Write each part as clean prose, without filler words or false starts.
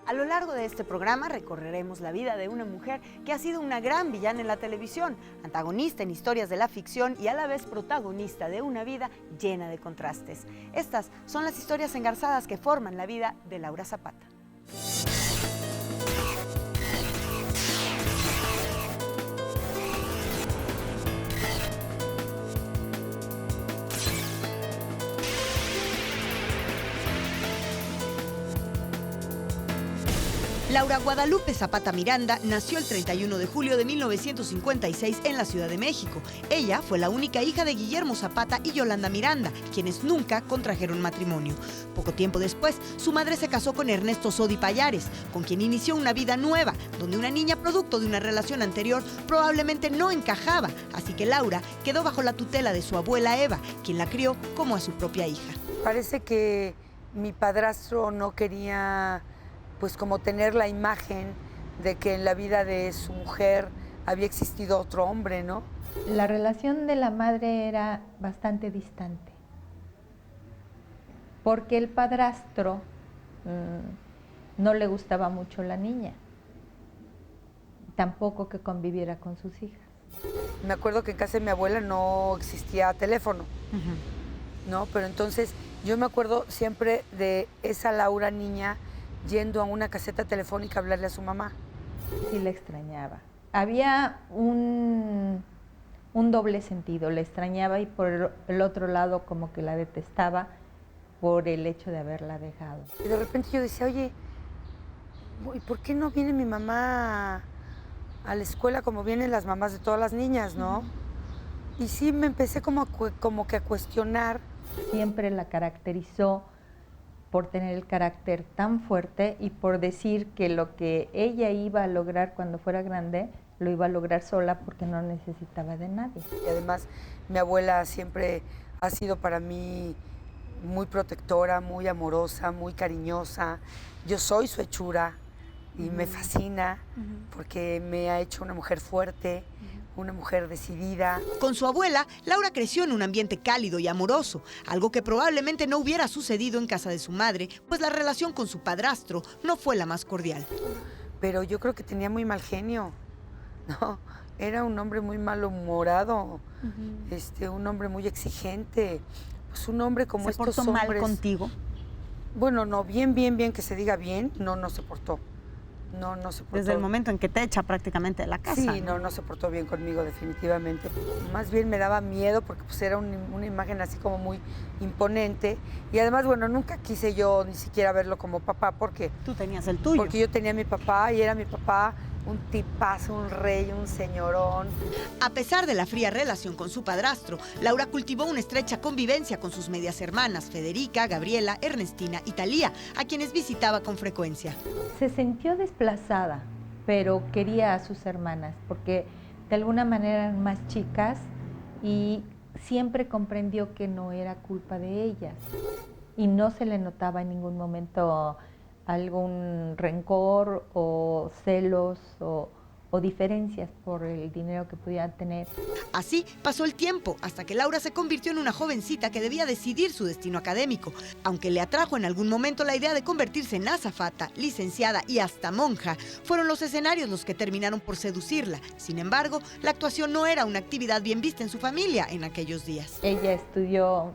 A lo largo de este programa recorreremos la vida de una mujer que ha sido una gran villana en la televisión, antagonista en historias de la ficción y a la vez protagonista de una vida llena de contrastes. Estas son las historias engarzadas que forman la vida de Laura Zapata. Laura Guadalupe Zapata Miranda nació el 31 de julio de 1956 en la Ciudad de México. Ella fue la única hija de Guillermo Zapata y Yolanda Miranda, quienes nunca contrajeron matrimonio. Poco tiempo después, su madre se casó con Ernesto Sodi Pallares, con quien inició una vida nueva, donde una niña producto de una relación anterior probablemente no encajaba, así que Laura quedó bajo la tutela de su abuela Eva, quien la crió como a su propia hija. Parece que mi padrastro no quería pues como tener la imagen de que en la vida de su mujer había existido otro hombre, ¿no? La relación de la madre era bastante distante, porque el padrastro no le gustaba mucho la niña, tampoco que conviviera con sus hijas. Me acuerdo que en casa de mi abuela no existía teléfono, ¿no? Pero entonces yo me acuerdo siempre de esa Laura niña yendo a una caseta telefónica a hablarle a su mamá. Sí, la extrañaba. Había un doble sentido, la extrañaba y por el otro lado como que la detestaba por el hecho de haberla dejado. Y de repente yo decía, oye, ¿y por qué no viene mi mamá a la escuela como vienen las mamás de todas las niñas, no? Y sí me empecé como que a cuestionar. Siempre la caracterizó por tener el carácter tan fuerte y por decir que lo que ella iba a lograr cuando fuera grande, lo iba a lograr sola porque no necesitaba de nadie. Y además, mi abuela siempre ha sido para mí muy protectora, muy amorosa, muy cariñosa. Yo soy su hechura y me fascina porque me ha hecho una mujer fuerte, una mujer decidida. Con su abuela, Laura creció en un ambiente cálido y amoroso, algo que probablemente no hubiera sucedido en casa de su madre, pues la relación con su padrastro no fue la más cordial. Pero yo creo que tenía muy mal genio, ¿no? Era un hombre muy malhumorado, un hombre muy exigente, pues un hombre como estos hombres. ¿Se portó mal contigo? Bueno, no, bien que se diga bien, no se portó. No se portó. Desde el momento en que te echa prácticamente de la casa. Sí, no se portó bien conmigo, definitivamente. Más bien me daba miedo porque pues era una imagen así como muy imponente. Y además, bueno, nunca quise yo ni siquiera verlo como papá porque... Tú tenías el tuyo. Porque yo tenía a mi papá y era mi papá un tipazo, un rey, un señorón. A pesar de la fría relación con su padrastro, Laura cultivó una estrecha convivencia con sus medias hermanas, Federica, Gabriela, Ernestina y Talía, a quienes visitaba con frecuencia. Se sintió desplazada, pero quería a sus hermanas, porque de alguna manera eran más chicas y siempre comprendió que no era culpa de ellas. Y no se le notaba en ningún momento algún rencor o celos o diferencias por el dinero que pudieran tener. Así pasó el tiempo, hasta que Laura se convirtió en una jovencita que debía decidir su destino académico. Aunque le atrajo en algún momento la idea de convertirse en azafata, licenciada y hasta monja, fueron los escenarios los que terminaron por seducirla. Sin embargo, la actuación no era una actividad bien vista en su familia en aquellos días. Ella estudió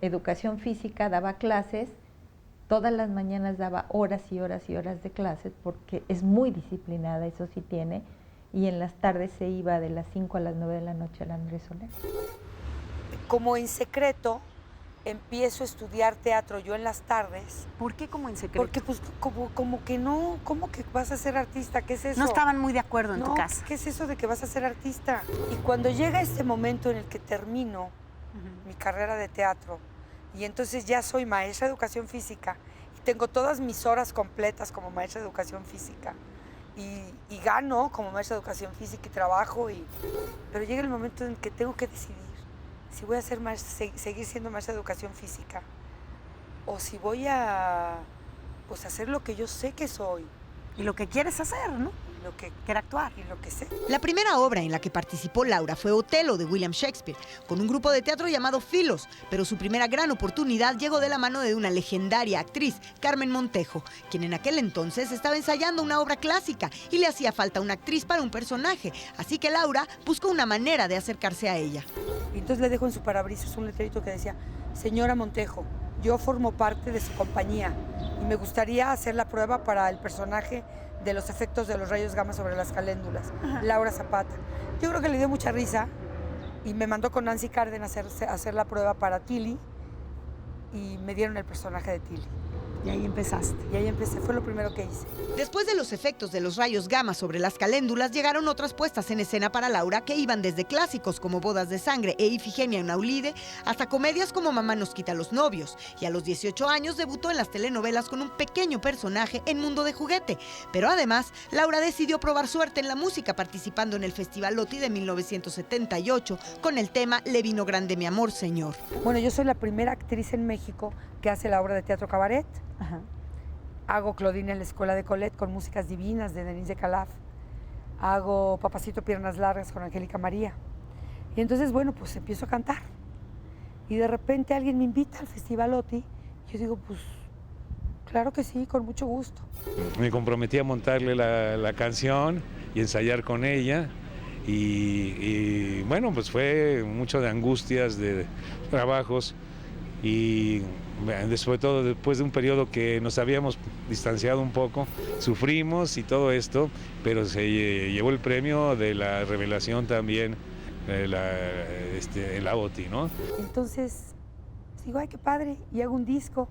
educación física, daba clases. Todas las mañanas daba horas y horas y horas de clases porque es muy disciplinada, eso sí tiene, y en las tardes se iba de las 5 a las 9 de la noche al Andrés Soler. Como en secreto, empiezo a estudiar teatro yo en las tardes. ¿Por qué como en secreto? Porque pues como que no, ¿cómo que vas a ser artista? ¿Qué es eso? No estaban muy de acuerdo en tu No, casa. ¿qué es eso de que vas a ser artista? Y cuando llega este momento en el que termino mi carrera de teatro, y entonces ya soy maestra de educación física y tengo todas mis horas completas como maestra de educación física y gano como maestra de educación física y trabajo, pero llega el momento en que tengo que decidir si voy a ser seguir siendo maestra de educación física o si voy a pues, hacer lo que yo sé que soy. Y lo que quieres hacer, ¿no? lo que era actuar y lo que sé. La primera obra en la que participó Laura fue Otelo, de William Shakespeare, con un grupo de teatro llamado Filos, pero su primera gran oportunidad llegó de la mano de una legendaria actriz, Carmen Montejo, quien en aquel entonces estaba ensayando una obra clásica y le hacía falta una actriz para un personaje, así que Laura buscó una manera de acercarse a ella. Y entonces le dejo en su parabrisas un letrerito que decía: señora Montejo, yo formo parte de su compañía y me gustaría hacer la prueba para el personaje de los efectos de los rayos gamma sobre las caléndulas, Laura Zapata. Yo creo que le dio mucha risa y me mandó con Nancy Cárdenas a hacer la prueba para Tilly y me dieron el personaje de Tilly. y ahí empezaste. Y ahí empecé, fue lo primero que hice. Después de los efectos de los rayos gamma sobre las caléndulas, llegaron otras puestas en escena para Laura que iban desde clásicos como Bodas de Sangre e Ifigenia en Aulide, hasta comedias como Mamá nos quita los novios. Y a los 18 años debutó en las telenovelas con un pequeño personaje en Mundo de Juguete. Pero además, Laura decidió probar suerte en la música participando en el Festival Loti de 1978 con el tema Le vino grande mi amor, señor. Bueno, yo soy la primera actriz en México que hace la obra de teatro cabaret. Ajá. Hago Claudine en la Escuela de Colette con músicas divinas de Denise de Calaf. Hago Papacito Piernas Largas con Angélica María. Y entonces, bueno, pues empiezo a cantar. Y de repente alguien me invita al Festival Loti. Y yo digo, pues, claro que sí, con mucho gusto. Me comprometí a montarle la canción y ensayar con ella. Y bueno, pues fue mucho de angustias, de trabajos. Y sobre todo después de un periodo que nos habíamos distanciado un poco, sufrimos y todo esto, pero se llevó el premio de la revelación también en la OTI, ¿no? Entonces digo, ay, qué padre, y hago un disco.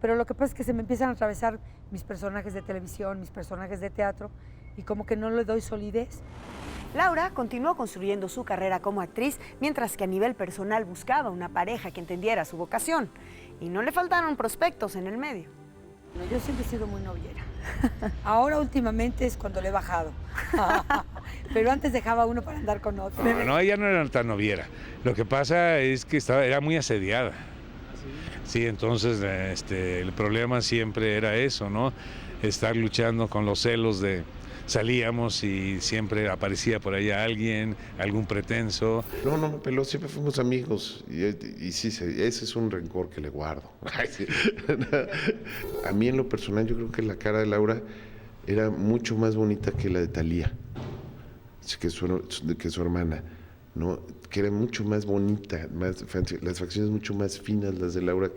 Pero lo que pasa es que se me empiezan a atravesar mis personajes de televisión, mis personajes de teatro, y como que no le doy solidez. Laura continuó construyendo su carrera como actriz, mientras que a nivel personal buscaba una pareja que entendiera su vocación. Y no le faltaron prospectos en el medio. Bueno, yo siempre he sido muy noviera. Ahora últimamente es cuando le he bajado. Pero antes dejaba uno para andar con otro. No, ella no era tan noviera. Lo que pasa es que era muy asediada. Sí, entonces el problema siempre era eso, ¿no? Estar luchando con los celos de... Salíamos y siempre aparecía por allá alguien, algún pretenso. No me peló, siempre fuimos amigos. Y sí, ese es un rencor que le guardo. A mí en lo personal yo creo que la cara de Laura era mucho más bonita que la de Thalía, que su hermana, ¿no? Que era mucho más bonita, las facciones mucho más finas las de Laura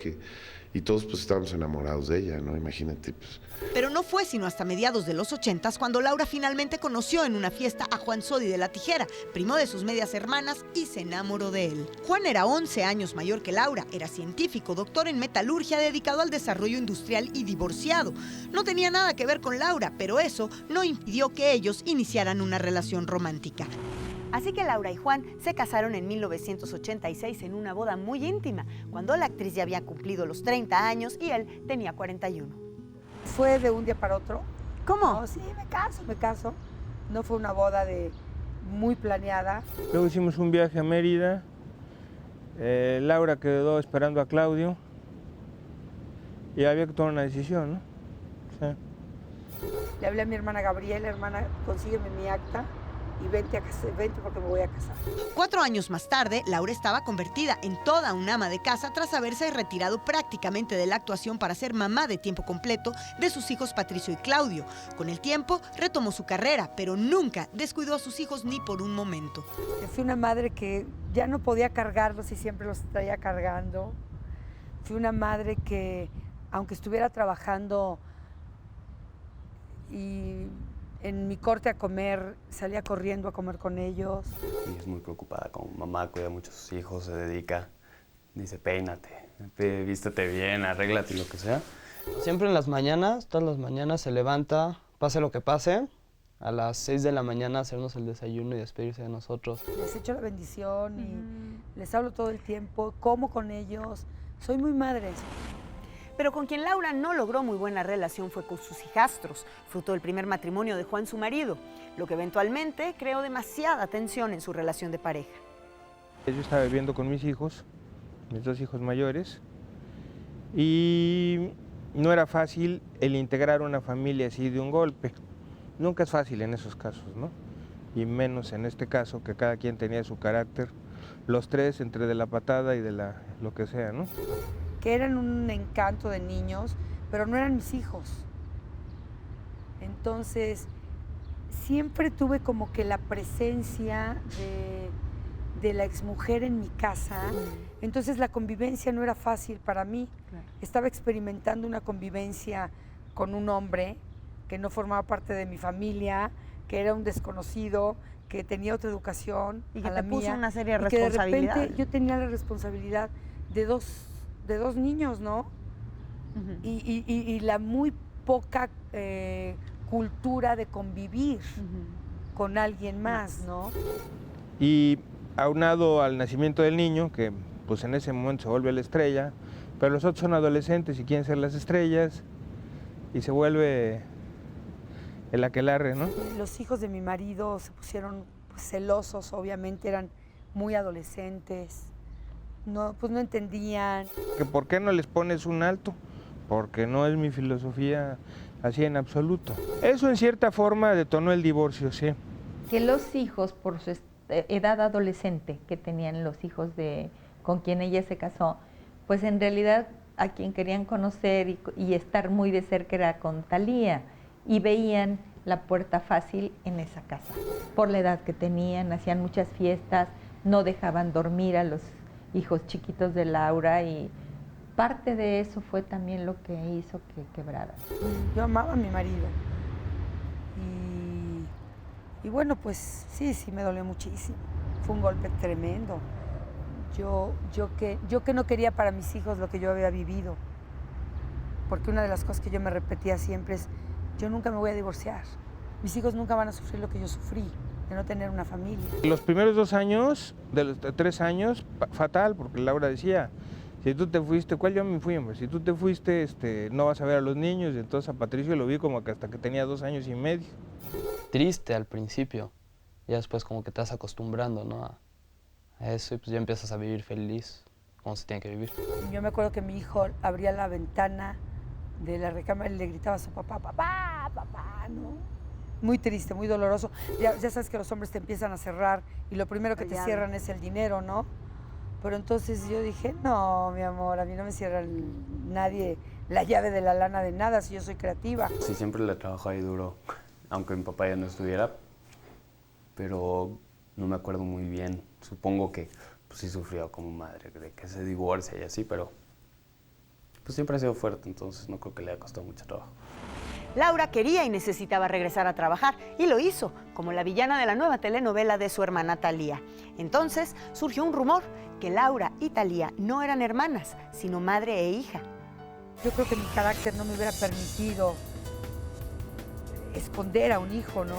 y todos pues estábamos enamorados de ella, ¿no? Imagínate, pues. Pero no fue sino hasta mediados de los 80s cuando Laura finalmente conoció en una fiesta a Juan Sodi de la Tijera, primo de sus medias hermanas, y se enamoró de él. Juan era 11 años mayor que Laura, era científico, doctor en metalurgia, dedicado al desarrollo industrial y divorciado. No tenía nada que ver con Laura, pero eso no impidió que ellos iniciaran una relación romántica. Así que Laura y Juan se casaron en 1986 en una boda muy íntima, cuando la actriz ya había cumplido los 30 años y él tenía 41. Fue de un día para otro. ¿Cómo? No, sí, me caso. No fue una boda muy planeada. Luego hicimos un viaje a Mérida. Laura quedó esperando a Claudio y había que tomar una decisión, ¿no? Sí. Le hablé a mi hermana Gabriela, hermana, consígueme mi acta y vente porque me voy a casar. 4 años más tarde, Laura estaba convertida en toda una ama de casa tras haberse retirado prácticamente de la actuación para ser mamá de tiempo completo de sus hijos Patricio y Claudio. Con el tiempo, retomó su carrera, pero nunca descuidó a sus hijos ni por un momento. Fui una madre que ya no podía cargarlos y siempre los traía cargando. Fui una madre que, aunque estuviera trabajando y en mi corte a comer, salía corriendo a comer con ellos. Y es muy preocupada como mamá, cuida mucho a sus hijos, se dedica, dice peínate, vístete bien, arréglate, lo que sea. Siempre en las mañanas, todas las mañanas se levanta, pase lo que pase, a las 6 de la mañana hacernos el desayuno y despedirse de nosotros. Les echo la bendición y les hablo todo el tiempo, como con ellos, soy muy madre. Pero con quien Laura no logró muy buena relación fue con sus hijastros, fruto del primer matrimonio de Juan, su marido, lo que eventualmente creó demasiada tensión en su relación de pareja. Yo estaba viviendo con mis hijos, mis 2 hijos mayores, y no era fácil el integrar una familia así de un golpe. Nunca es fácil en esos casos, ¿no? Y menos en este caso, que cada quien tenía su carácter, los tres entre de la patada y de lo que sea, ¿no? Que eran un encanto de niños, pero no eran mis hijos. Entonces, siempre tuve como que la presencia de la exmujer en mi casa. Entonces, la convivencia no era fácil para mí. Claro. Estaba experimentando una convivencia con un hombre que no formaba parte de mi familia, que era un desconocido, que tenía otra educación y que a la te puso mía, una serie de y que de responsabilidades. repente yo tenía la responsabilidad de dos niños, ¿no? Y la muy poca cultura de convivir con alguien más, ¿no? Y aunado al nacimiento del niño, que pues en ese momento se vuelve la estrella, pero los otros son adolescentes y quieren ser las estrellas, y se vuelve el aquelarre, ¿no? Los hijos de mi marido se pusieron pues, celosos, obviamente eran muy adolescentes, no, pues no entendían. ¿Que ¿Por qué no les pones un alto? Porque no es mi filosofía así en absoluto. Eso en cierta forma detonó el divorcio, sí. Que los hijos, por su edad adolescente que tenían los hijos con quien ella se casó, pues en realidad a quien querían conocer y estar muy de cerca era con Thalía, y veían la puerta fácil en esa casa. Por la edad que tenían, hacían muchas fiestas, no dejaban dormir a los hijos chiquitos de Laura, y parte de eso fue también lo que hizo que quebrara. Yo amaba a mi marido. Y bueno, pues sí me dolió muchísimo. Fue un golpe tremendo. Yo que no quería para mis hijos lo que yo había vivido. Porque una de las cosas que yo me repetía siempre es, yo nunca me voy a divorciar. Mis hijos nunca van a sufrir lo que yo sufrí, de no tener una familia. Los primeros 2 años, de los 3 años, fatal, porque Laura decía, si tú te fuiste, ¿cuál yo me fui, hombre? Si tú te fuiste, no vas a ver a los niños. Y entonces a Patricio lo vi como que hasta que tenía 2 años y medio. Triste al principio, ya después como que te vas acostumbrando, ¿no? A eso, y pues ya empiezas a vivir feliz, como se tiene que vivir. Yo me acuerdo que mi hijo abría la ventana de la recámara y le gritaba a su papá, papá, papá, ¿no? Muy triste, muy doloroso. Ya sabes que los hombres te empiezan a cerrar y lo primero que te cierran es el dinero, ¿no? Pero entonces yo dije, no, mi amor, a mí no me cierra nadie la llave de la lana de nada si yo soy creativa. Sí, siempre le trabajo ahí duro, aunque mi papá ya no estuviera, pero no me acuerdo muy bien. Supongo que pues, sí sufrió como madre, de que se divorcia y así, pero pues siempre ha sido fuerte, entonces no creo que le haya costado mucho trabajo. Laura quería y necesitaba regresar a trabajar, y lo hizo, como la villana de la nueva telenovela de su hermana Thalía. Entonces surgió un rumor, que Laura y Thalía no eran hermanas, sino madre e hija. Yo creo que mi carácter no me hubiera permitido esconder a un hijo, ¿no?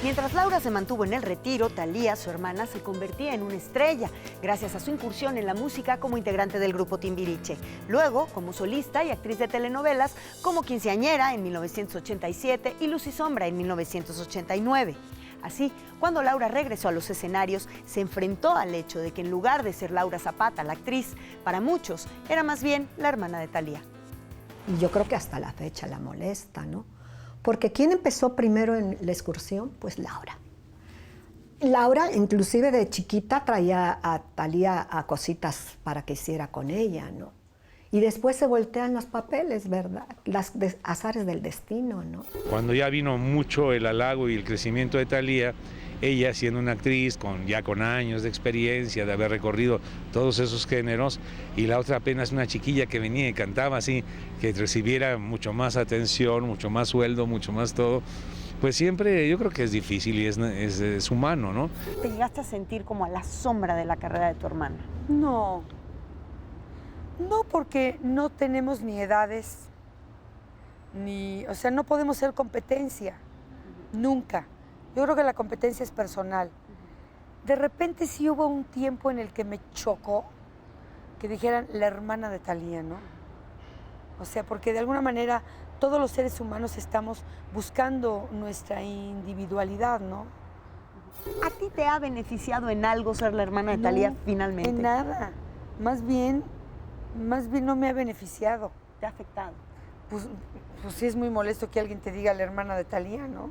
Mientras Laura se mantuvo en el retiro, Thalía, su hermana, se convertía en una estrella, gracias a su incursión en la música como integrante del grupo Timbiriche. Luego, como solista y actriz de telenovelas, como Quinceañera en 1987 y Luz y Sombra en 1989. Así, cuando Laura regresó a los escenarios, se enfrentó al hecho de que en lugar de ser Laura Zapata, la actriz, para muchos era más bien la hermana de Thalía. Y yo creo que hasta la fecha la molesta, ¿no? Porque ¿quién empezó primero en la excursión? Pues Laura. Laura, inclusive de chiquita, traía a Thalía a cositas para que hiciera con ella, ¿no? Y después se voltean los papeles, ¿verdad? Las azares del destino, ¿no? Cuando ya vino mucho el halago y el crecimiento de Thalía, ella siendo una actriz ya con años de experiencia, de haber recorrido todos esos géneros, y la otra apenas una chiquilla que venía y cantaba así, que recibiera mucho más atención, mucho más sueldo, mucho más todo, pues siempre yo creo que es difícil y es humano, ¿no? ¿Te llegaste a sentir como a la sombra de la carrera de tu hermana? No, porque no tenemos ni edades, o sea, no podemos ser competencia, nunca. Yo creo que la competencia es personal. De repente sí hubo un tiempo en el que me chocó que dijeran la hermana de Thalía, ¿no? O sea, porque de alguna manera todos los seres humanos estamos buscando nuestra individualidad, ¿no? ¿A ti te ha beneficiado en algo ser la hermana de Thalía finalmente? En nada. Más bien Más bien no me ha beneficiado. ¿Te ha afectado? Pues sí es muy molesto que alguien te diga la hermana de Thalía, ¿no?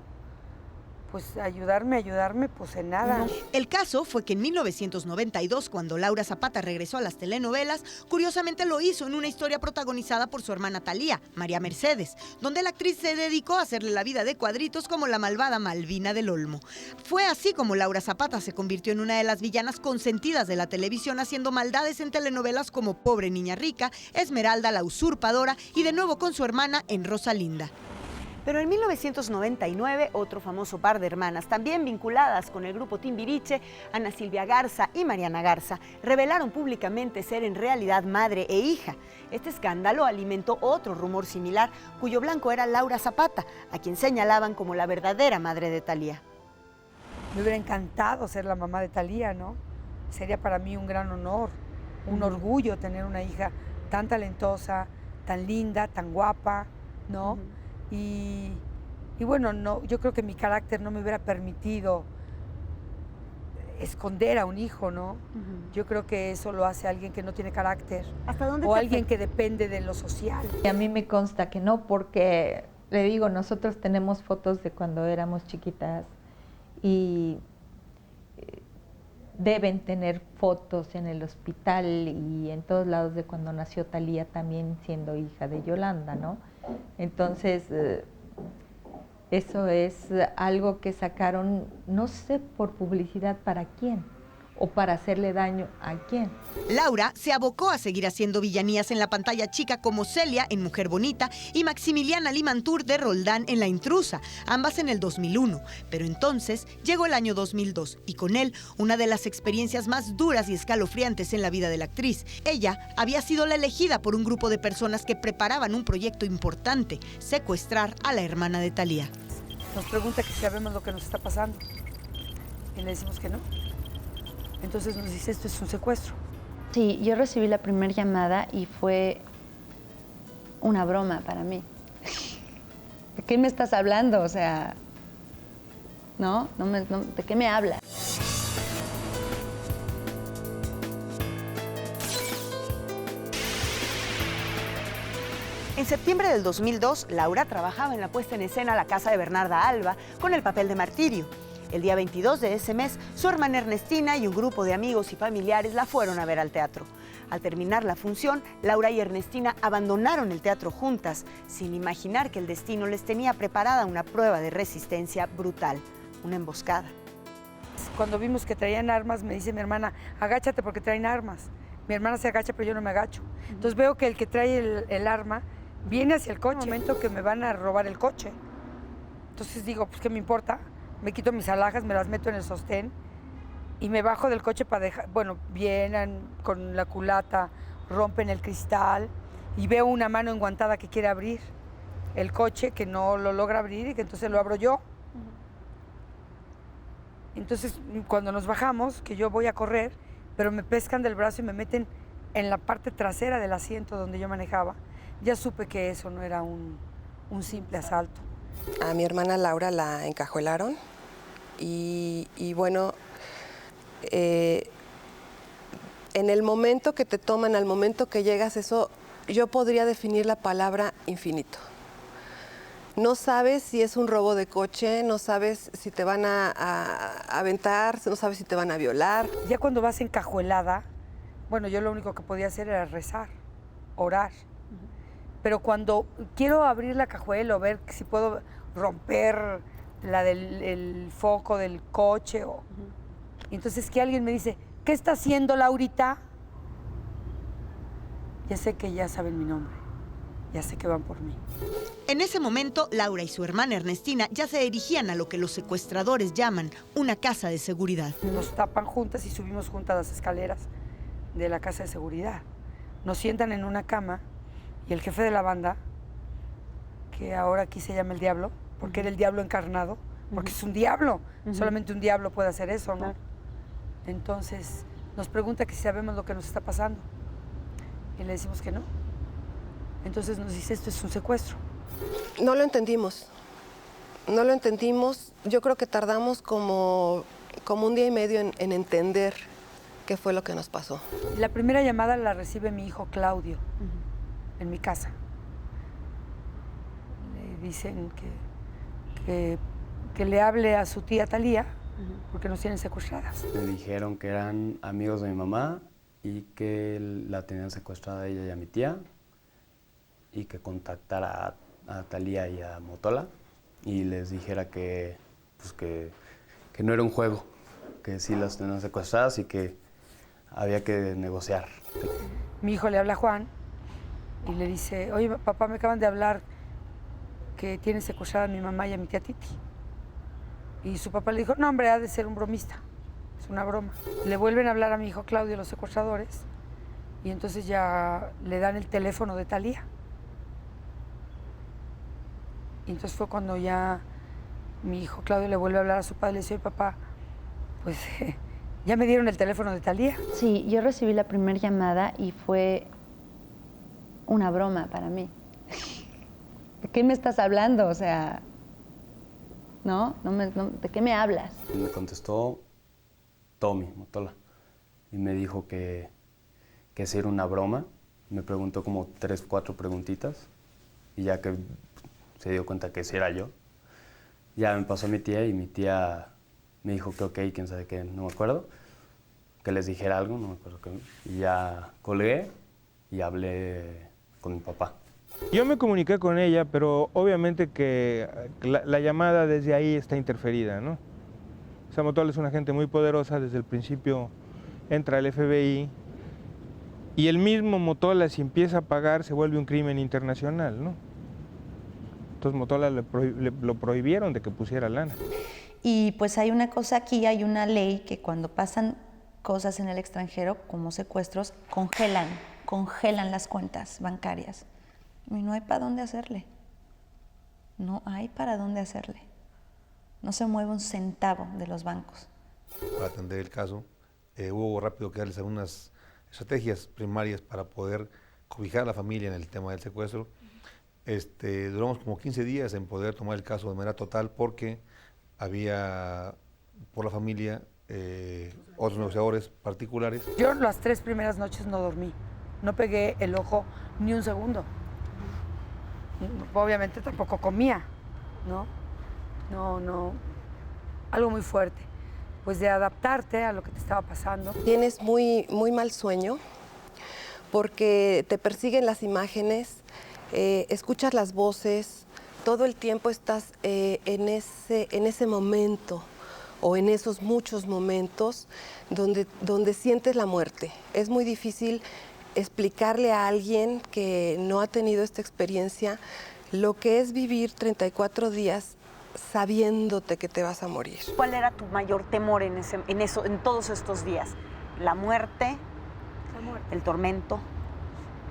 Pues ayudarme, pues en nada. El caso fue que en 1992, cuando Laura Zapata regresó a las telenovelas, curiosamente lo hizo en una historia protagonizada por su hermana Thalía, María Mercedes, donde la actriz se dedicó a hacerle la vida de cuadritos como la malvada Malvina del Olmo. Fue así como Laura Zapata se convirtió en una de las villanas consentidas de la televisión, haciendo maldades en telenovelas como Pobre Niña Rica, Esmeralda la Usurpadora y de nuevo con su hermana en Rosalinda. Pero en 1999, otro famoso par de hermanas, también vinculadas con el grupo Timbiriche, Ana Silvia Garza y Mariana Garza, revelaron públicamente ser en realidad madre e hija. Este escándalo alimentó otro rumor similar, cuyo blanco era Laura Zapata, a quien señalaban como la verdadera madre de Thalía. Me hubiera encantado ser la mamá de Thalía, ¿no? Sería para mí un gran honor, un orgullo tener una hija tan talentosa, tan linda, tan guapa, ¿no? Y bueno, no, yo creo que mi carácter no me hubiera permitido esconder a un hijo, ¿no? Yo creo que eso lo hace alguien que no tiene carácter. ¿Hasta dónde o alguien que depende de lo social. Y a mí me consta que no, porque le digo, nosotros tenemos fotos de cuando éramos chiquitas y deben tener fotos en el hospital y en todos lados de cuando nació Thalía, también siendo hija de Yolanda, ¿no? Entonces, eso es algo que sacaron, no sé por publicidad para quién o para hacerle daño a quién. Laura se abocó a seguir haciendo villanías en la pantalla chica como Celia en Mujer Bonita y Maximiliana Limantur de Roldán en La Intrusa, ambas en el 2001. Pero entonces llegó el año 2002 y con él una de las experiencias más duras y escalofriantes en la vida de la actriz. Ella había sido la elegida por un grupo de personas que preparaban un proyecto importante, secuestrar a la hermana de Thalía. Nos pregunta que si sabemos lo que nos está pasando y le decimos que no. Entonces nos dice, esto es un secuestro. Sí, yo recibí la primera llamada y fue una broma para mí. ¿De qué me estás hablando? O sea, ¿no? ¿De qué me hablas? En septiembre del 2002, Laura trabajaba en la puesta en escena La Casa de Bernarda Alba con el papel de Martirio. El día 22 de ese mes, su hermana Ernestina y un grupo de amigos y familiares la fueron a ver al teatro. Al terminar la función, Laura y Ernestina abandonaron el teatro juntas, sin imaginar que el destino les tenía preparada una prueba de resistencia brutal, una emboscada. Cuando vimos que traían armas, me dice mi hermana, agáchate porque traen armas. Mi hermana se agacha, pero yo no me agacho. Entonces veo que el que trae el arma viene hacia el coche. En un momento que me van a robar el coche. Entonces digo, pues ¿qué me importa? Me quito mis alhajas, me las meto en el sostén y me bajo del coche para dejar, bueno, vienen con la culata, rompen el cristal y veo una mano enguantada que quiere abrir el coche, que no lo logra abrir y que entonces lo abro yo. Entonces, cuando nos bajamos, que yo voy a correr, pero me pescan del brazo y me meten en la parte trasera del asiento donde yo manejaba, ya supe que eso no era un simple asalto. A mi hermana Laura la encajuelaron y bueno, en el momento que te toman, al momento que llegas, eso, yo podría definir la palabra infinito. No sabes si es un robo de coche, no sabes si te van a aventar, no sabes si te van a violar. Ya cuando vas encajuelada, bueno, yo lo único que podía hacer era rezar, orar. Pero cuando quiero abrir la cajuela o ver si puedo romper el foco del coche, entonces que alguien me dice, ¿qué está haciendo Laurita? Ya sé que ya saben mi nombre, ya sé que van por mí. En ese momento, Laura y su hermana Ernestina ya se dirigían a lo que los secuestradores llaman una casa de seguridad. Nos tapan juntas y subimos juntas las escaleras de la casa de seguridad. Nos sientan en una cama y el jefe de la banda, que ahora aquí se llama el diablo, porque era el diablo encarnado, porque es un diablo, solamente un diablo puede hacer eso, ¿no? Claro. Entonces nos pregunta que si sabemos lo que nos está pasando y le decimos que no. Entonces nos dice, esto es un secuestro. No lo entendimos, no lo entendimos. Yo creo que tardamos como un día y medio en entender qué fue lo que nos pasó. La primera llamada la recibe mi hijo Claudio en mi casa. Le dicen que le hable a su tía Talía porque nos tienen secuestradas. Me dijeron que eran amigos de mi mamá y que la tenían secuestrada a ella y a mi tía y que contactara a Talía y a Motola y les dijera que no era un juego, que sí las tenían secuestradas y que había que negociar. Mi hijo le habla a Juan y le dice, oye, papá, me acaban de hablar que tiene secuestrada a mi mamá y a mi tía Titi. Y su papá le dijo, no, hombre, ha de ser un bromista, es una broma. Le vuelven a hablar a mi hijo Claudio, los secuestradores, y entonces ya le dan el teléfono de Talía. Y entonces fue cuando ya mi hijo Claudio le vuelve a hablar a su padre y le dice, oye, papá, pues ya me dieron el teléfono de Talía. Sí, yo recibí la primera llamada y fue una broma para mí. ¿De qué me estás hablando? O sea, ¿no? ¿De qué me hablas? Me contestó Tommy Motola y me dijo que si era una broma. Me preguntó como 3, 4 preguntitas y ya que se dio cuenta que sí era yo, ya me pasó a mi tía y mi tía me dijo que ok, quién sabe qué, no me acuerdo, que les dijera algo, no me acuerdo qué, y ya colgué y hablé con mi papá. Yo me comuniqué con ella, pero obviamente que la llamada desde ahí está interferida, ¿no? O sea, Motola es una gente muy poderosa, desde el principio entra el FBI y el mismo Motola, si empieza a pagar, se vuelve un crimen internacional, ¿no? Entonces Motola lo prohibieron de que pusiera lana. Y pues hay una cosa aquí, hay una ley que cuando pasan cosas en el extranjero, como secuestros, congelan las cuentas bancarias. Y no hay para dónde hacerle. No hay para dónde hacerle. No se mueve un centavo de los bancos. Para atender el caso, hubo rápido que darles algunas estrategias primarias para poder cobijar a la familia en el tema del secuestro. Duramos como 15 días en poder tomar el caso de manera total porque había por la familia otros negociadores particulares. Yo las 3 primeras noches no dormí, no pegué el ojo ni un segundo. Obviamente tampoco comía, ¿no? No, algo muy fuerte. Pues de adaptarte a lo que te estaba pasando. Tienes muy mal sueño porque te persiguen las imágenes, escuchas las voces, todo el tiempo estás en ese momento o en esos muchos momentos donde sientes la muerte. Es muy difícil explicarle a alguien que no ha tenido esta experiencia lo que es vivir 34 días sabiéndote que te vas a morir. ¿Cuál era tu mayor temor en todos estos días? ¿La muerte? La muerte. ¿El tormento?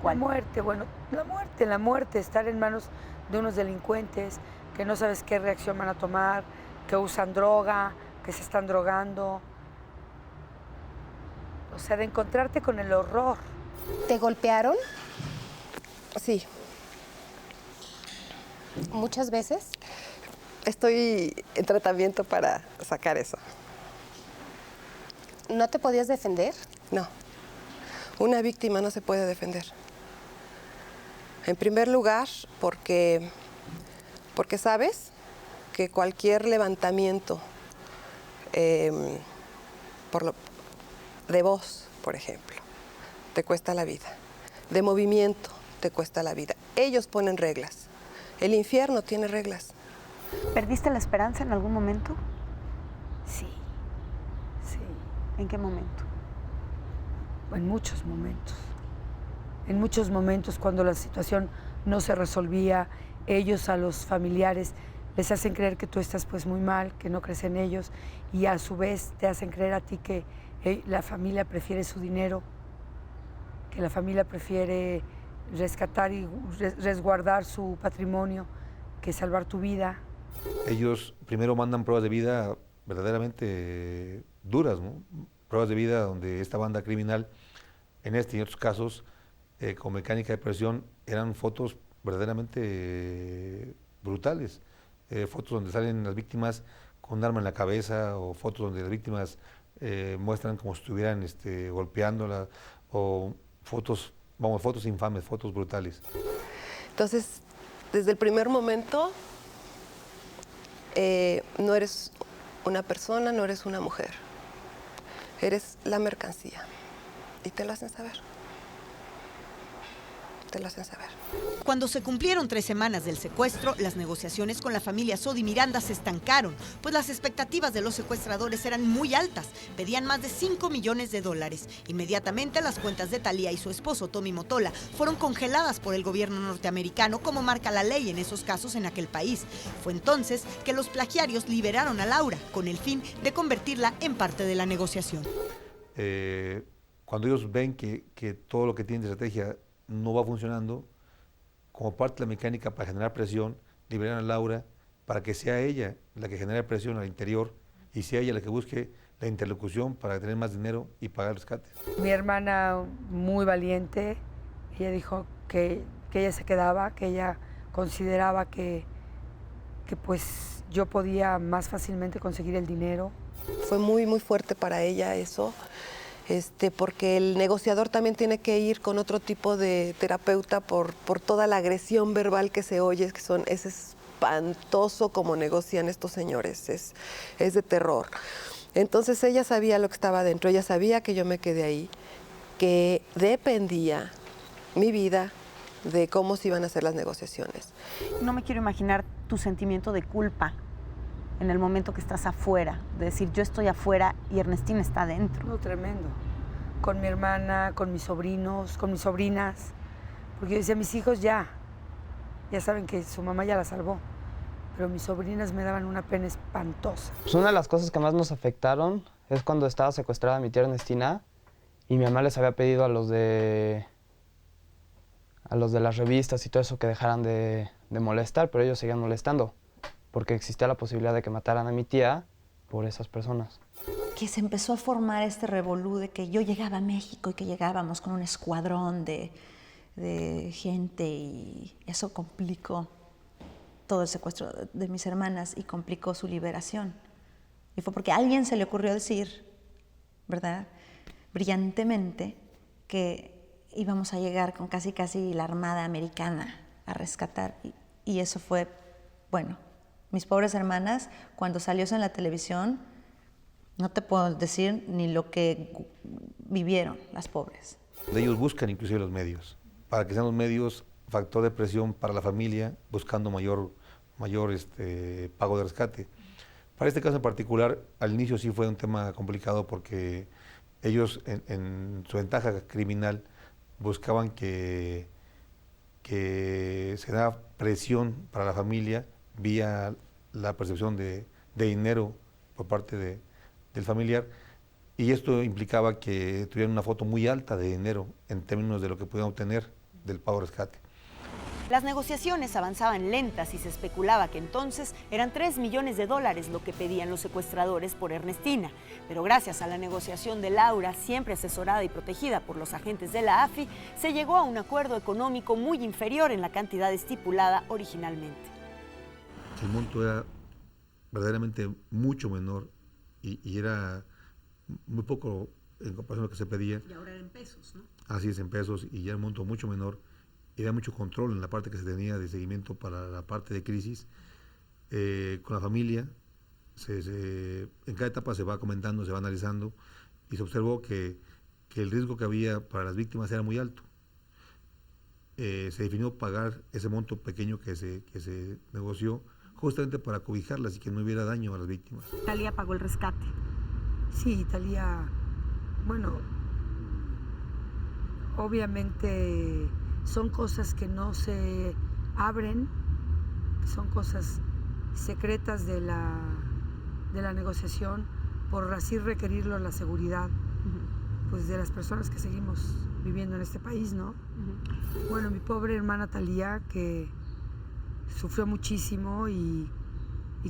¿Cuál? La muerte, estar en manos de unos delincuentes que no sabes qué reacción van a tomar, que usan droga, que se están drogando. O sea, de encontrarte con el horror. ¿Te golpearon? Sí. ¿Muchas veces? Estoy en tratamiento para sacar eso. ¿No te podías defender? No. Una víctima no se puede defender. En primer lugar, porque sabes que cualquier levantamiento de voz, por ejemplo, te cuesta la vida. De movimiento te cuesta la vida. Ellos ponen reglas. El infierno tiene reglas. ¿Perdiste la esperanza en algún momento? Sí. ¿En qué momento? En muchos momentos. En muchos momentos cuando la situación no se resolvía, ellos a los familiares les hacen creer que tú estás pues muy mal, que no crees en ellos y a su vez te hacen creer a ti que la familia prefiere su dinero, que la familia prefiere rescatar y resguardar su patrimonio que salvar tu vida. Ellos primero mandan pruebas de vida verdaderamente duras, ¿no? Pruebas de vida donde esta banda criminal, en este y otros casos, con mecánica de presión, eran fotos verdaderamente brutales. Fotos donde salen las víctimas con un arma en la cabeza o fotos donde las víctimas muestran como si estuvieran golpeándola, o fotos infames, fotos brutales. Entonces, desde el primer momento, no eres una persona, no eres una mujer. Eres la mercancía. Y te lo hacen saber. Te lo hacen saber. Cuando se cumplieron 3 semanas del secuestro, las negociaciones con la familia Sodi Miranda se estancaron, pues las expectativas de los secuestradores eran muy altas. Pedían más de $5 millones. Inmediatamente las cuentas de Thalía y su esposo Tommy Motola fueron congeladas por el gobierno norteamericano, como marca la ley en esos casos en aquel país. Fue entonces que los plagiarios liberaron a Laura, con el fin de convertirla en parte de la negociación. Cuando ellos ven que todo lo que tienen de estrategia no va funcionando, como parte de la mecánica para generar presión, liberan a Laura para que sea ella la que genere presión al interior y sea ella la que busque la interlocución para tener más dinero y pagar el rescate. Mi hermana, muy valiente, ella dijo que ella se quedaba, que ella consideraba que pues yo podía más fácilmente conseguir el dinero. Fue muy, muy fuerte para ella eso. Porque el negociador también tiene que ir con otro tipo de terapeuta por toda la agresión verbal que se oye, es espantoso como negocian estos señores, es de terror. Entonces ella sabía lo que estaba adentro, ella sabía que yo me quedé ahí, que dependía mi vida de cómo se iban a hacer las negociaciones. No me quiero imaginar tu sentimiento de culpa en el momento que estás afuera, de decir yo estoy afuera y Ernestina está adentro. No, tremendo. Con mi hermana, con mis sobrinos, con mis sobrinas, porque yo decía, mis hijos ya saben que su mamá ya la salvó, pero mis sobrinas me daban una pena espantosa. Pues una de las cosas que más nos afectaron es cuando estaba secuestrada mi tía Ernestina y mi mamá les había pedido a los de las revistas y todo eso que dejaran de molestar, pero ellos seguían molestando, porque existía la posibilidad de que mataran a mi tía por esas personas. Que se empezó a formar este revolú de que yo llegaba a México y que llegábamos con un escuadrón de gente y eso complicó todo el secuestro de mis hermanas y complicó su liberación. Y fue porque a alguien se le ocurrió decir, ¿verdad?, brillantemente, que íbamos a llegar con casi la armada americana a rescatar. Y eso fue, bueno, mis pobres hermanas, cuando salió eso en la televisión, no te puedo decir ni lo que vivieron las pobres. Ellos buscan inclusive los medios, para que sean los medios factor de presión para la familia, buscando mayor pago de rescate. Para este caso en particular, al inicio sí fue un tema complicado porque ellos en su ventaja criminal buscaban que se da presión para la familia vía la percepción de dinero por parte del familiar, y esto implicaba que tuvieran una foto muy alta de dinero en términos de lo que pudieran obtener del pago de rescate. Las negociaciones avanzaban lentas y se especulaba que entonces eran $3 millones lo que pedían los secuestradores por Ernestina. Pero gracias a la negociación de Laura, siempre asesorada y protegida por los agentes de la AFI, se llegó a un acuerdo económico muy inferior en la cantidad estipulada originalmente. El monto era verdaderamente mucho menor y era muy poco en comparación a lo que se pedía. Y ahora era en pesos, ¿no? Así es, en pesos, y ya el monto mucho menor. Era mucho control en la parte que se tenía de seguimiento para la parte de crisis. Con la familia, en cada etapa se va comentando, se va analizando, y se observó que el riesgo que había para las víctimas era muy alto. Se definió pagar ese monto pequeño que se negoció justamente para cobijarlas y que no hubiera daño a las víctimas. Thalía pagó el rescate. Sí, Thalía, bueno, obviamente son cosas que no se abren, son cosas secretas de la negociación, por así requerirlo la seguridad pues de las personas que seguimos viviendo en este país, ¿no? Bueno, mi pobre hermana Thalía, que sufrió muchísimo y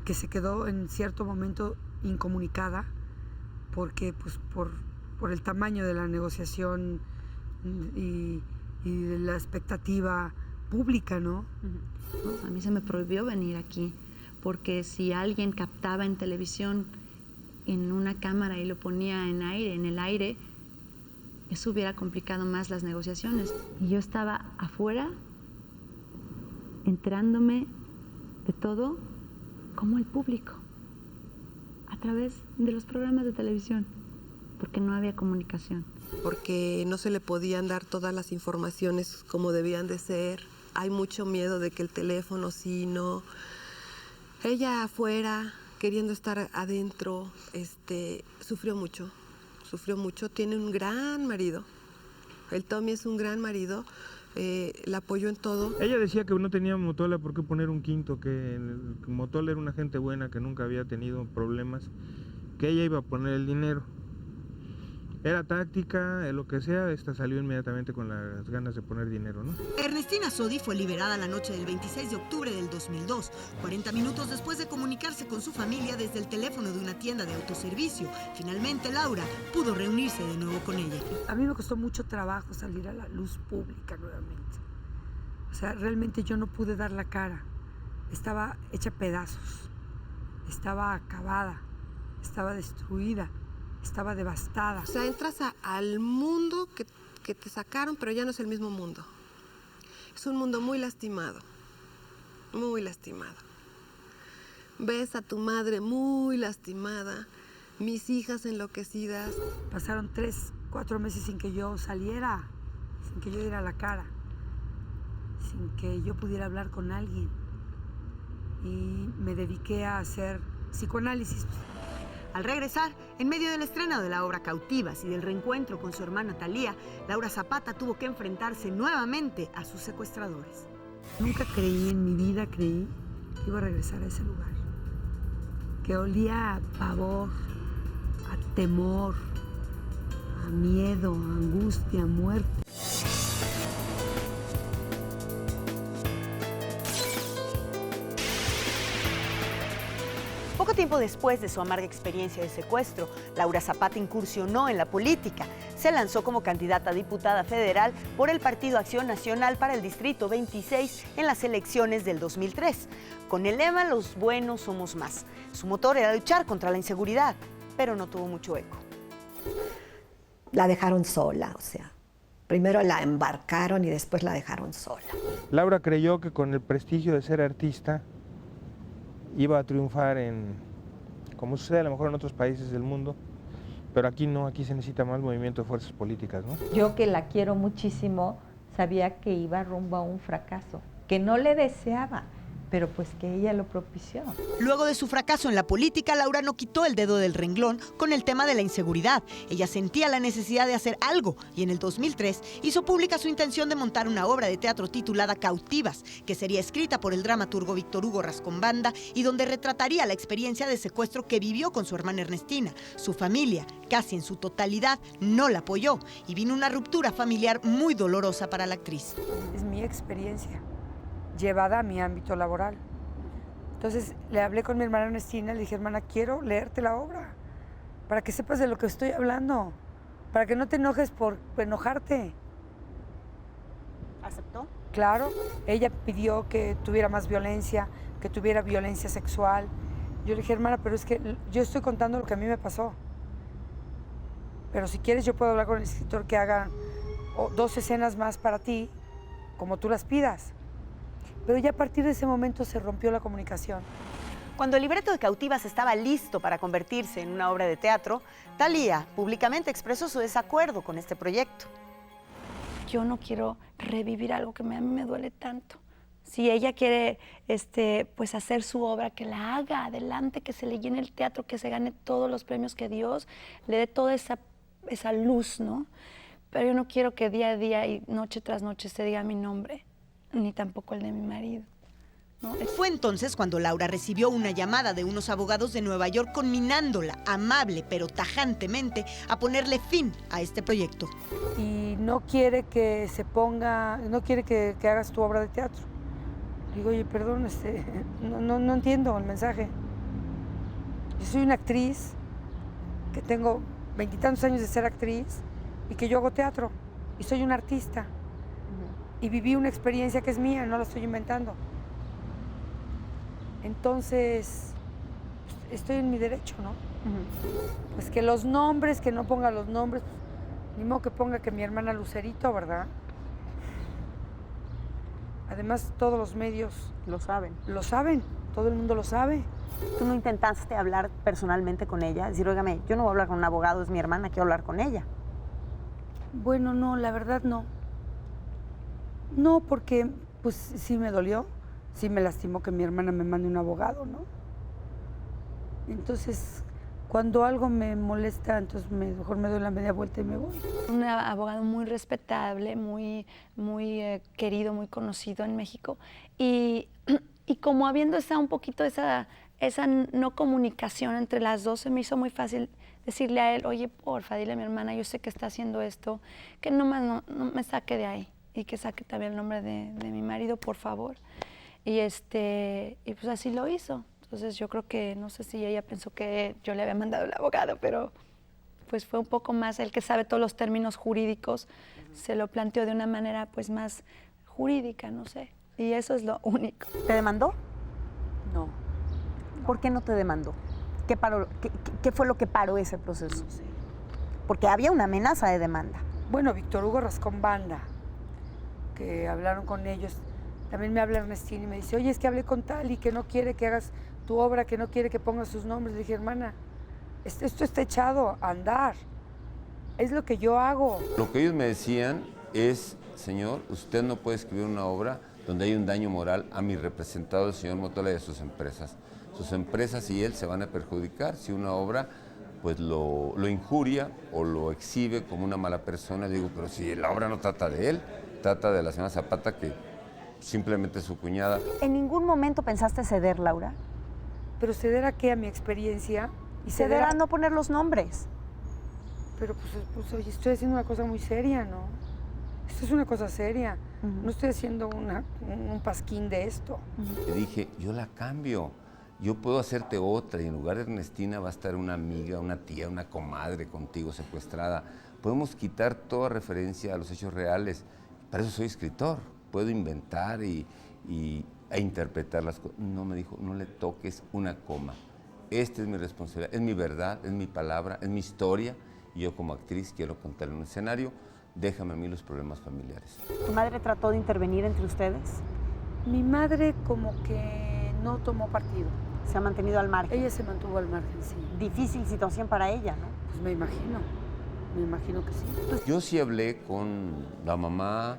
que se quedó en cierto momento incomunicada, porque pues por el tamaño de la negociación y de la expectativa pública, ¿no? A mí se me prohibió venir aquí, porque si alguien captaba en televisión en una cámara y lo ponía en el aire, eso hubiera complicado más las negociaciones. Y yo estaba afuera, enterándome de todo como el público, a través de los programas de televisión, porque no había comunicación. Porque no se le podían dar todas las informaciones como debían de ser. Hay mucho miedo de que el teléfono, sí, no. Ella afuera, queriendo estar adentro, sufrió mucho. Tiene un gran marido. El Tommy es un gran marido. La apoyó en todo. Ella decía que no tenía Motola por qué poner un quinto, que Motola era una gente buena, que nunca había tenido problemas, que ella iba a poner el dinero. Era táctica, lo que sea, esta salió inmediatamente con las ganas de poner dinero, ¿no? Ernestina Sodi fue liberada la noche del 26 de octubre del 2002, 40 minutos después de comunicarse con su familia desde el teléfono de una tienda de autoservicio. Finalmente, Laura pudo reunirse de nuevo con ella. A mí me costó mucho trabajo salir a la luz pública nuevamente. O sea, realmente yo no pude dar la cara. Estaba hecha pedazos, estaba acabada, estaba destruida. Estaba devastada. O sea, entras al mundo que te sacaron, pero ya no es el mismo mundo. Es un mundo muy lastimado, muy lastimado. Ves a tu madre muy lastimada, mis hijas enloquecidas. Pasaron 3, 4 meses sin que yo saliera, sin que yo diera la cara, sin que yo pudiera hablar con alguien. Y me dediqué a hacer psicoanálisis. Al regresar, en medio del estreno de la obra Cautivas y del reencuentro con su hermana Thalía, Laura Zapata tuvo que enfrentarse nuevamente a sus secuestradores. Nunca creí en mi vida, que iba a regresar a ese lugar, que olía a pavor, a temor, a miedo, a angustia, a muerte. Poco tiempo después de su amarga experiencia de secuestro, Laura Zapata incursionó en la política. Se lanzó como candidata a diputada federal por el Partido Acción Nacional para el Distrito 26 en las elecciones del 2003, con el lema "Los buenos somos más". Su motor era luchar contra la inseguridad, pero no tuvo mucho eco. La dejaron sola, o sea, primero la embarcaron y después la dejaron sola. Laura creyó que con el prestigio de ser artista iba a triunfar como sucede a lo mejor en otros países del mundo, pero aquí no, aquí se necesita más movimiento de fuerzas políticas, ¿no? Yo, que la quiero muchísimo, sabía que iba rumbo a un fracaso, que no le deseaba, pero pues que ella lo propició. Luego de su fracaso en la política, Laura no quitó el dedo del renglón con el tema de la inseguridad. Ella sentía la necesidad de hacer algo y en el 2003 hizo pública su intención de montar una obra de teatro titulada Cautivas, que sería escrita por el dramaturgo Víctor Hugo Rascombanda y donde retrataría la experiencia de secuestro que vivió con su hermana Ernestina. Su familia, casi en su totalidad, no la apoyó y vino una ruptura familiar muy dolorosa para la actriz. Es mi experiencia llevada a mi ámbito laboral. Entonces le hablé con mi hermana Ernestina, le dije: hermana, quiero leerte la obra, para que sepas de lo que estoy hablando, para que no te enojes por enojarte. ¿Aceptó? Claro, ella pidió que tuviera más violencia, que tuviera violencia sexual. Yo le dije: hermana, pero es que yo estoy contando lo que a mí me pasó. Pero si quieres yo puedo hablar con el escritor que haga 2 escenas más para ti, como tú las pidas. Pero ya a partir de ese momento se rompió la comunicación. Cuando el libreto de Cautivas estaba listo para convertirse en una obra de teatro, Thalía públicamente expresó su desacuerdo con este proyecto. Yo no quiero revivir algo que a mí me duele tanto. Si ella quiere pues hacer su obra, que la haga adelante, que se le llene el teatro, que se gane todos los premios, que Dios le dé toda esa luz, ¿no? Pero yo no quiero que día a día y noche tras noche se diga mi nombre, ni tampoco el de mi marido, ¿no? Fue entonces cuando Laura recibió una llamada de unos abogados de Nueva York conminándola, amable pero tajantemente, a ponerle fin a este proyecto. Y no quiere que no quiere que hagas tu obra de teatro. Digo: oye, perdón, no entiendo el mensaje. Yo soy una actriz, que tengo 20 y tantos años de ser actriz, y que yo hago teatro, y soy una artista. Y viví una experiencia que es mía, no la estoy inventando. Entonces, estoy en mi derecho, ¿no? Pues que los nombres, que no ponga los nombres, ni modo que ponga que mi hermana Lucerito, ¿verdad? Además, todos los medios Lo saben. lo saben, todo el mundo lo sabe. ¿Tú no intentaste hablar personalmente con ella? Decir, óigame, yo no voy a hablar con un abogado, es mi hermana, quiero hablar con ella. Bueno, no, la verdad no. No, porque pues sí me dolió, sí me lastimó que mi hermana me mande un abogado, ¿no? Entonces, cuando algo me molesta, entonces mejor me doy la media vuelta y me voy. Un abogado muy respetable, muy querido, muy conocido en México. Y como habiendo un poquito esa no comunicación entre las dos, se me hizo muy fácil decirle a él, oye, porfa, dile a mi hermana, yo sé que está haciendo esto, que no me saque de ahí y que saque también el nombre de mi marido, por favor. Y pues así lo hizo. Entonces yo creo que, no sé si ella pensó que yo le había mandado el abogado, pero pues fue un poco más el que sabe todos los términos jurídicos, se lo planteó de una manera pues más jurídica, no sé. Y eso es lo único. ¿Te demandó? No. ¿Por qué no te demandó? ¿Qué fue lo que paró ese proceso? No sé. Porque había una amenaza de demanda. Bueno, Víctor Hugo Rascón Banda, que hablaron con ellos. También me habla Ernestina y me dice, oye, es que hablé con tal y que no quiere que hagas tu obra, que no quiere que pongas sus nombres. Le dije, hermana, esto está echado a andar. Es lo que yo hago. Lo que ellos me decían es, señor, usted no puede escribir una obra donde hay un daño moral a mi representado, el señor Motola, y a sus empresas. Sus empresas y él se van a perjudicar si una obra pues lo injuria o lo exhibe como una mala persona. Digo, pero si la obra no trata de él, trata de la señora Zapata, que simplemente es su cuñada. ¿En ningún momento pensaste ceder, Laura? ¿Pero ceder a qué? ¿A mi experiencia? Y ceder a no poner los nombres. Pero pues oye, estoy haciendo una cosa muy seria, ¿no? Esto es una cosa seria. No estoy haciendo un pasquín de esto. Le dije, yo la cambio. Yo puedo hacerte otra y en lugar de Ernestina va a estar una amiga, una tía, una comadre contigo secuestrada. Podemos quitar toda referencia a los hechos reales. Para eso soy escritor. Puedo inventar e interpretar las cosas. No, me dijo, no le toques una coma. Esta es mi responsabilidad, es mi verdad, es mi palabra, es mi historia. Y yo como actriz quiero contar en un escenario. Déjame a mí los problemas familiares. ¿Tu madre trató de intervenir entre ustedes? Mi madre como que no tomó partido. ¿Se ha mantenido al margen? Ella se mantuvo al margen, sí. Difícil situación para ella, ¿no? Pues me imagino que sí. Yo sí hablé con la mamá,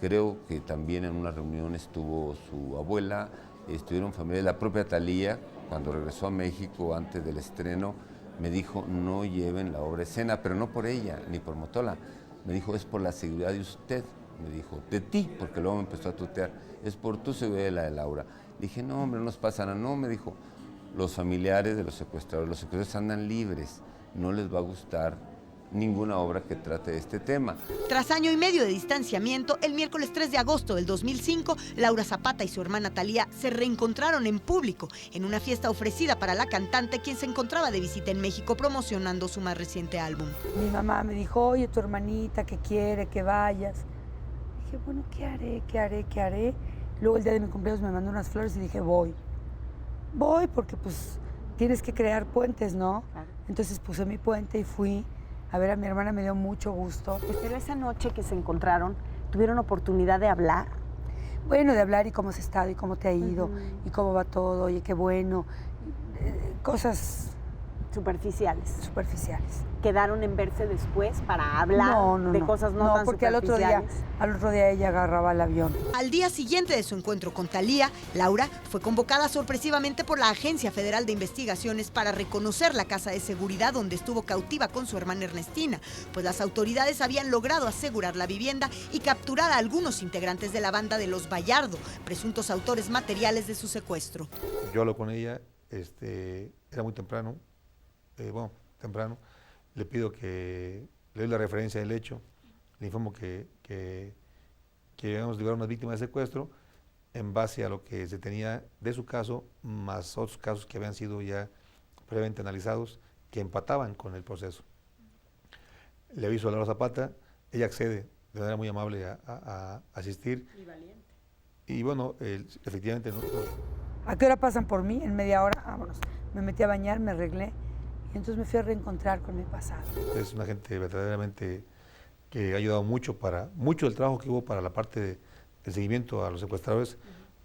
creo que también en una reunión estuvo su abuela, estuvieron familiares, la propia Thalía, cuando regresó a México antes del estreno, me dijo, no lleven la obra a escena, pero no por ella, ni por Motola. Me dijo, es por la seguridad de usted. Me dijo, de ti, porque luego me empezó a tutear, es por tu seguridad y la de Laura. Le dije, no, hombre, no nos pasa nada. No, me dijo, los familiares de los secuestradores andan libres, no les va a gustar ninguna obra que trate de este tema. Tras año y medio de distanciamiento, el miércoles 3 de agosto del 2005, Laura Zapata y su hermana Thalía se reencontraron en público en una fiesta ofrecida para la cantante, quien se encontraba de visita en México promocionando su más reciente álbum. Mi mamá me dijo, oye, tu hermanita que quiere que vayas. Dije, bueno, ¿qué haré? Luego el día de mi cumpleaños me mandó unas flores y dije, voy porque pues tienes que crear puentes, ¿no? Claro. Entonces puse mi puente y fui a ver a mi hermana, me dio mucho gusto. Pero esa noche que se encontraron, ¿tuvieron oportunidad de hablar? Bueno, de hablar y cómo has estado y cómo te ha ido y cómo va todo, oye, qué bueno. Cosas superficiales. ¿Quedaron en verse después para hablar de cosas no tan porque superficiales? al otro día ella agarraba el avión. Al día siguiente de su encuentro con Thalía, Laura fue convocada sorpresivamente por la Agencia Federal de Investigaciones para reconocer la casa de seguridad donde estuvo cautiva con su hermana Ernestina, pues las autoridades habían logrado asegurar la vivienda y capturar a algunos integrantes de la banda de los Vallardo, presuntos autores materiales de su secuestro. Yo hablo con ella, era muy temprano, temprano. Le pido que le doy la referencia del hecho, le informo que íbamos a liberar a una víctima de secuestro en base a lo que se tenía de su caso, más otros casos que habían sido ya previamente analizados, que empataban con el proceso. Le aviso a Laura Zapata, ella accede de manera muy amable a asistir. Y valiente. Y bueno, efectivamente... ¿A qué hora pasan por mí? En media hora, vámonos. Me metí a bañar, me arreglé Y entonces me fui a reencontrar con mi pasado. Es una gente verdaderamente que ha ayudado mucho del trabajo que hubo para la parte del seguimiento a los secuestradores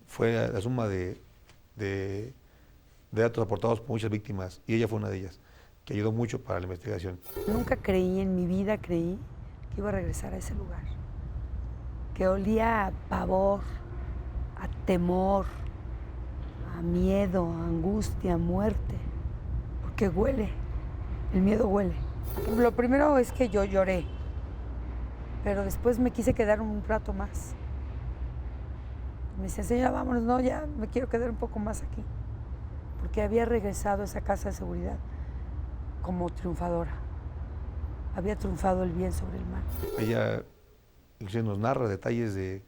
fue la suma de datos aportados por muchas víctimas, y ella fue una de ellas, que ayudó mucho para la investigación. Nunca creí, en mi vida creí que iba a regresar a ese lugar, que olía a pavor, a temor, a miedo, a angustia, a muerte, porque huele, el miedo huele. Lo primero es que yo lloré, pero después me quise quedar un rato más. Me dice, señora, vámonos, no, ya me quiero quedar un poco más aquí, porque había regresado a esa casa de seguridad como triunfadora. Había triunfado el bien sobre el mal. Ella incluso nos narra detalles de,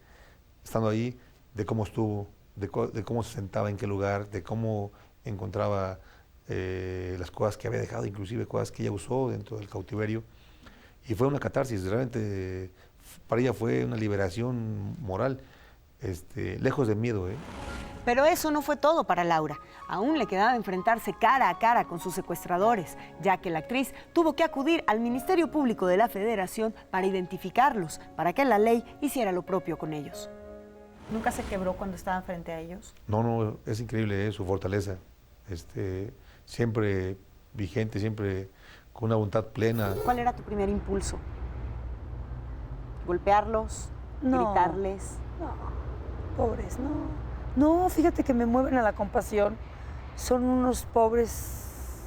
estando ahí, de cómo estuvo, de cómo se sentaba, en qué lugar, de cómo encontraba las cosas que había dejado, inclusive cosas que ella usó dentro del cautiverio. Y fue una catarsis, realmente para ella fue una liberación moral, lejos de miedo. Pero eso no fue todo para Laura. Aún le quedaba enfrentarse cara a cara con sus secuestradores, ya que la actriz tuvo que acudir al Ministerio Público de la Federación para identificarlos, para que la ley hiciera lo propio con ellos. ¿Nunca se quebró cuando estaban frente a ellos? No, es increíble su fortaleza. Siempre vigente, siempre con una voluntad plena. ¿Cuál era tu primer impulso? ¿Golpearlos? No, ¿Gritarles? No, pobres, no. No, fíjate que me mueven a la compasión. Son unos pobres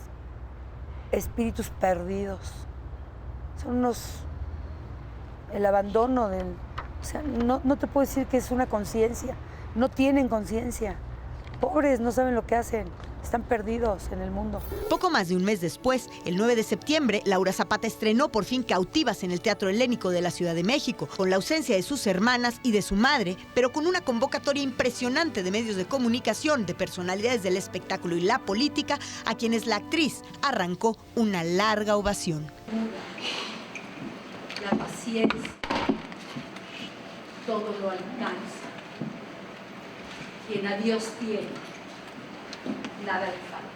espíritus perdidos. Son el abandono del... O sea, no te puedo decir que es una conciencia. No tienen conciencia. Pobres, no saben lo que hacen. Están perdidos en el mundo. Poco más de un mes después, el 9 de septiembre, Laura Zapata estrenó por fin Cautivas en el Teatro Helénico de la Ciudad de México, con la ausencia de sus hermanas y de su madre, pero con una convocatoria impresionante de medios de comunicación, de personalidades del espectáculo y la política, a quienes la actriz arrancó una larga ovación. La paciencia todo lo alcanza. Quien a Dios tiene, nada le falta.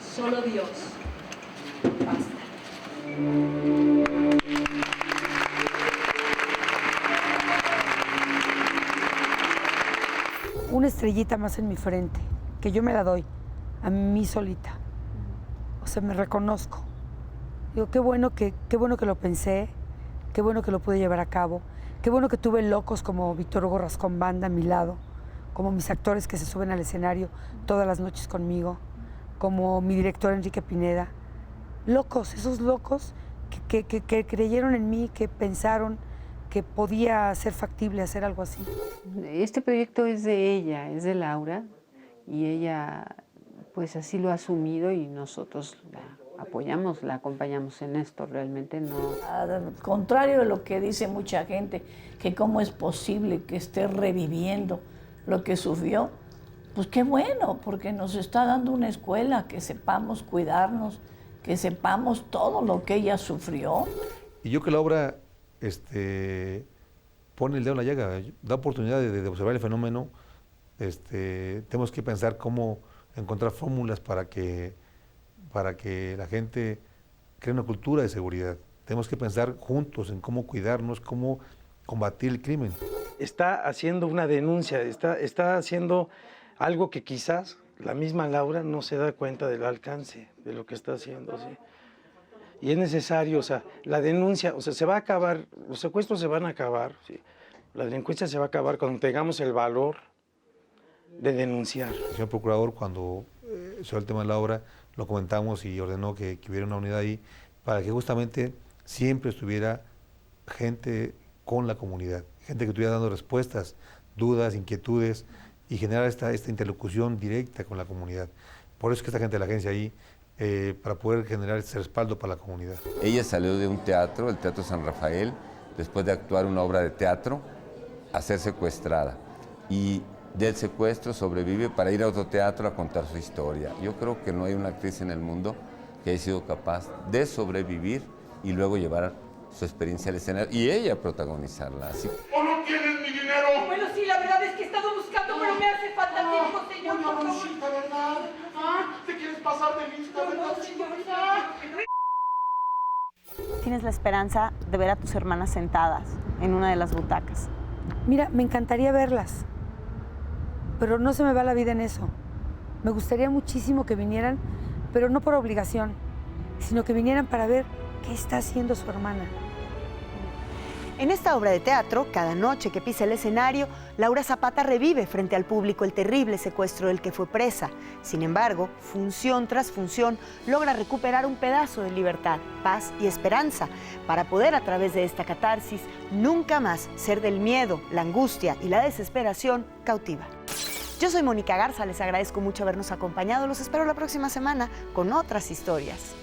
Solo Dios basta. Una estrellita más en mi frente, que yo me la doy a mí solita. O sea, me reconozco. Digo, qué bueno que lo pensé, qué bueno que lo pude llevar a cabo, qué bueno que tuve locos como Víctor Hugo Rascón Banda a mi lado, como mis actores que se suben al escenario todas las noches conmigo, como mi director Enrique Pineda. Locos, esos locos que creyeron en mí, que pensaron que podía ser factible hacer algo así. Este proyecto es de ella, es de Laura, y ella pues así lo ha asumido y nosotros la apoyamos, la acompañamos en esto, realmente no. Al contrario de lo que dice mucha gente, que cómo es posible que esté reviviendo lo que sufrió, pues qué bueno, porque nos está dando una escuela, que sepamos cuidarnos, que sepamos todo lo que ella sufrió. Y yo que la obra pone el dedo en la llaga, da oportunidad de observar el fenómeno, tenemos que pensar cómo encontrar fórmulas para que la gente cree una cultura de seguridad. Tenemos que pensar juntos en cómo cuidarnos, cómo combatir el crimen. Está haciendo una denuncia, está haciendo algo que quizás la misma Laura no se da cuenta del alcance de lo que está haciendo. ¿Sí? Y es necesario, o sea, la denuncia, o sea, se va a acabar, los secuestros se van a acabar, ¿sí? La delincuencia se va a acabar cuando tengamos el valor de denunciar. El señor procurador, cuando sobre el tema de la obra, lo comentamos y ordenó que hubiera una unidad ahí para que justamente siempre estuviera gente con la comunidad, gente que estuviera dando respuestas, dudas, inquietudes y generar esta interlocución directa con la comunidad. Por eso es que esta gente de la agencia ahí, para poder generar ese respaldo para la comunidad. Ella salió de un teatro, el Teatro San Rafael, después de actuar una obra de teatro, a ser secuestrada. Y del secuestro sobrevive para ir a otro teatro a contar su historia. Yo creo que no hay una actriz en el mundo que haya sido capaz de sobrevivir y luego llevar su experiencia al escenario y ella protagonizarla. Así. ¿O no tienes mi dinero? Bueno, sí, la verdad es que he estado buscando, pero me hace falta tiempo, señor. ¿Verdad? ¿Ah? ¿Te quieres pasar de lista, ¿verdad, señorita? ¿Tienes la esperanza de ver a tus hermanas sentadas en una de las butacas? Mira, me encantaría verlas, pero no se me va la vida en eso. Me gustaría muchísimo que vinieran, pero no por obligación, sino que vinieran para ver qué está haciendo su hermana. En esta obra de teatro, cada noche que pisa el escenario, Laura Zapata revive frente al público el terrible secuestro del que fue presa. Sin embargo, función tras función, logra recuperar un pedazo de libertad, paz y esperanza para poder, a través de esta catarsis, nunca más ser del miedo, la angustia y la desesperación cautiva. Yo soy Mónica Garza, les agradezco mucho habernos acompañado. Los espero la próxima semana con otras historias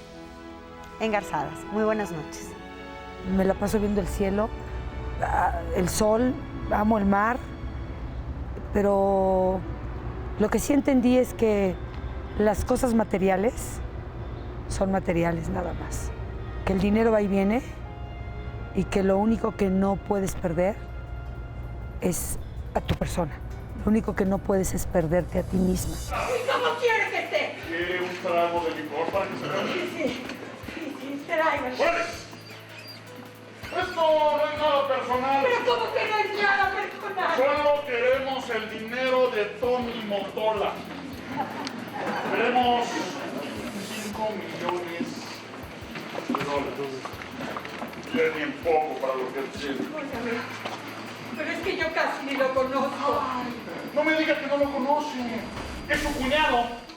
engarzadas. Muy buenas noches. Me la paso viendo el cielo, el sol, amo el mar, pero lo que sí entendí es que las cosas materiales son materiales nada más, que el dinero va y viene y que lo único que no puedes perder es a tu persona. Lo único que no puedes es perderte a ti misma. ¿Y cómo quiere que esté? ¿Quiere un trago de licor para que se calme? Sí, tráigame. Esto no es nada personal. Pero ¿cómo que no es nada personal? Solo queremos el dinero de Tony Motola. Queremos 5 millones de dólares. Y es bien poco para lo que él tiene. Escúchame, pero es que yo casi ni lo conozco. No me diga que no lo conoce. Es su cuñado.